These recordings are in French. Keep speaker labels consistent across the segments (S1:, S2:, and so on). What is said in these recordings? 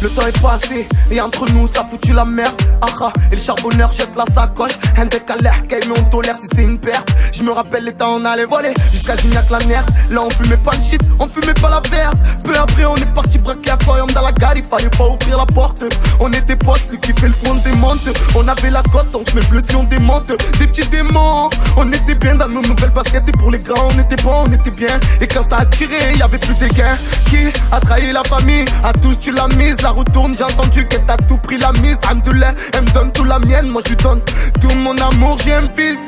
S1: le temps est passé et entre nous ça foutu la merde. Ah et le charbonneur jette la sacoche. Hendek à l'air, mais on tolère si c'est une perte. Je me rappelle les temps on allait voler jusqu'à Gignac la nerf. Là on fumait pas le shit, on fumait pas la verte. Peu après on est parti braquer aquarium dans la gare. Il fallait pas ouvrir la porte. On était potes, lui qui fait le fond démonte. On avait la cote, on se met bleu si on démonte. Des petits démons, on était bien dans nos nouvelles baskets. Et pour les grands on était bon, on était bien. Et quand ça a tiré, y'avait plus des gains. Qui a trahi la famille, à tous tu l'as mise. La retourne, j'ai entendu qu'elle t'a tout pris la mise. Alhamdoulilah, elle me donne tout la mienne. Moi je lui donne tout mon amour, j'ai un fils.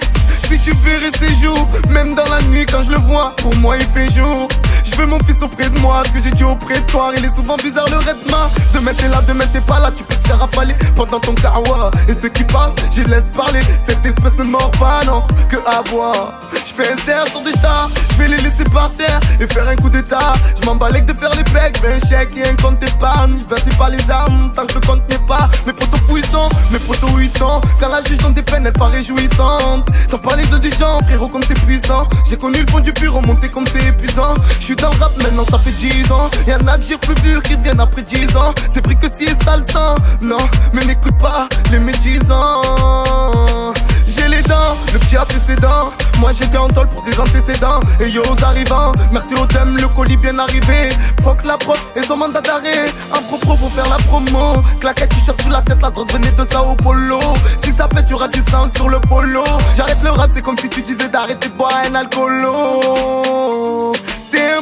S1: Si tu verrais ses jours, même dans la nuit quand je le vois, pour moi il fait jour. Je veux mon fils auprès de moi, ce que j'ai dit auprès de toi. Il est souvent bizarre le rythme. Demain t'es là, demain t'es pas là. Tu peux te faire affaler pendant ton kawa. Et ceux qui parlent, j'y laisse parler. Cette espèce ne mord pas, non, que à boire. Je fais un ster sur des stars, je vais les laisser par terre et faire un coup d'état. Je m'en balèque de faire les pecs, ben chèque et un compte épargne. Je verse pas les armes tant que le compte n'est pas. Mes potos fous ils sont, mes potos où ils sont. Quand la juge donne des peines, elle paraît jouissante. Sans parler de des gens, frérot comme c'est puissant. J'ai connu le fond du puits, remonté comme c'est épuisant. Je suis dans le rap maintenant, ça fait 10 ans. Y'en a que j'ai plus vu qui reviennent après 10 ans. C'est vrai que si et ça le sent, non, mais n'écoute pas les médisants. J'ai les dents, le petit a fait ses dents. Moi j'étais en tôle pour des antécédents. Et yo aux arrivants, merci au thème, le colis bien arrivé. Fuck la prof et son mandat d'arrêt. En propos faut faire la promo. Claquette t-shirt sous la tête, la drogue venait de Sao Paulo. Si ça pète y'aura du sang sur le polo. J'arrête le rap, c'est comme si tu disais d'arrêter de boire un alcoolo. T'es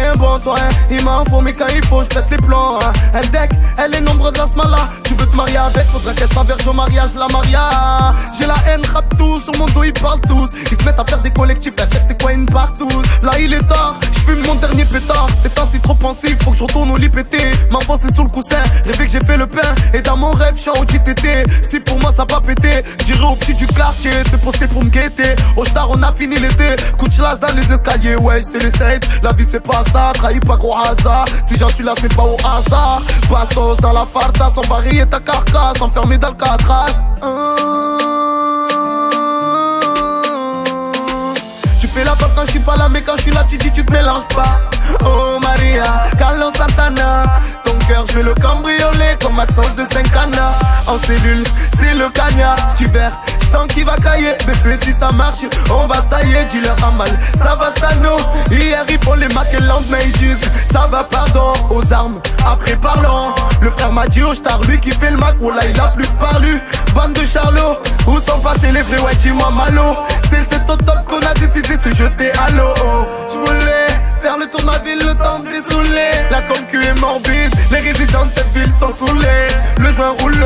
S1: un bon toi hein. Il m'en faut mais quand il faut je pète les plombs hein. Elle deck, elle est nombreuse dans ce mal-là. Tu veux te marier avec, faudra qu'elle s'averge au mariage, la maria. J'ai la haine, rap tout, sur mon dos ils parlent tous. Ils se mettent à faire des collectifs, achète c'est quoi une partout. Là il est tard, je fume mon dernier pétard. C'est temps-ci trop pensif, faut que je retourne au lit pété. M'enfonce sous le coussin, rêver que j'ai fait le pain. Et dans mon rêve, je suis en OTT. Si pour moi ça va péter, j'irai au petit du quartier. C'est posté pour me guetter, au star on a fini l'été. Coup de chlasse dans les escaliers, ouais c'est les States. La vie c'est pas ça, trahis pas gros hasard. Si j'en suis là c'est pas au hasard. Bastos dans la farda, sans varier ta carcasse. Enfermé dans le catras. Tu fais la part quand je suis pas là, mais quand je suis là tu dis tu te mélanges pas. Oh Maria, Carlos Santana. Ton cœur je vais le cambrioler comme Maxence de Saint-Cana. En cellule, c'est le cagnard. Tu verres, sans qui va cailler. Bébé si ça marche, on va se tailler. Dealer à mal, ça va stano. Hier ils font les macs et le lendemain ils disent ça va pardon. Aux armes, après parlons. Le frère m'a dit au star, lui qui fait le mac. Oh là il a plus parlu. Bande de charlots, où sont passés les vrais, ouais dis-moi malo. C'est au top qu'on a décidé de se jeter à l'eau. Je voulais faire le tour de ma ville, le temps de les saouler. La concu est morbide, les résidents de cette ville sont saoulés. Le joint roule,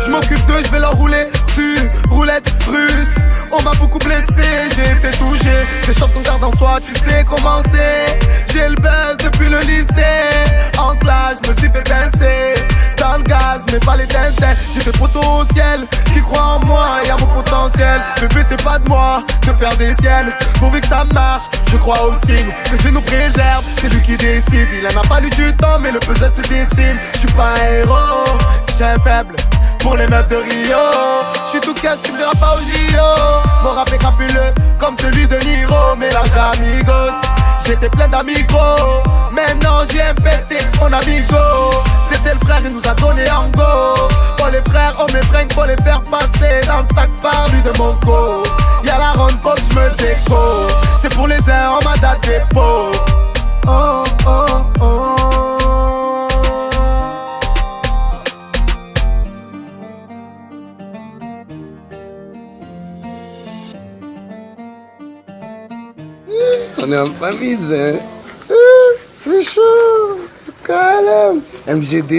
S1: je m'occupe d'eux, je vais leur rouler dessus. Roulette russe, on m'a beaucoup blessé, j'ai été touché. Des choses qu'on garde en soi, tu sais comment c'est. J'ai le buzz depuis le lycée. En classe, je me suis fait pincer. Dans le gaz, mais pas l'étincelle. J'ai des poteaux au ciel qui croient en moi et à mon potentiel. Le but c'est pas de moi de faire des siennes. Pourvu que ça marche, je crois au signe que Dieu nous préserve, c'est lui qui décide. Il en a fallu du temps mais le puzzle se dessine. Je suis pas un héros, j'ai un faible pour les meufs de Rio. Je suis tout cash, tu me verras pas au JO. Mon rap est crapuleux comme celui de Niro. Mélange amigos, j'étais plein d'amigos. Maintenant j'ai un pété, mon amigo. C'était le frère, il nous a donné en go. Oh les frères, oh mes fringues, faut les faire passer dans le sac par lui de mon co. Y'a la ronde, faut que je me déco. C'est pour les uns, on m'a date dépôt. Oh oh oh.
S2: On est en famille, hein. C'est chaud. Calme. MGD.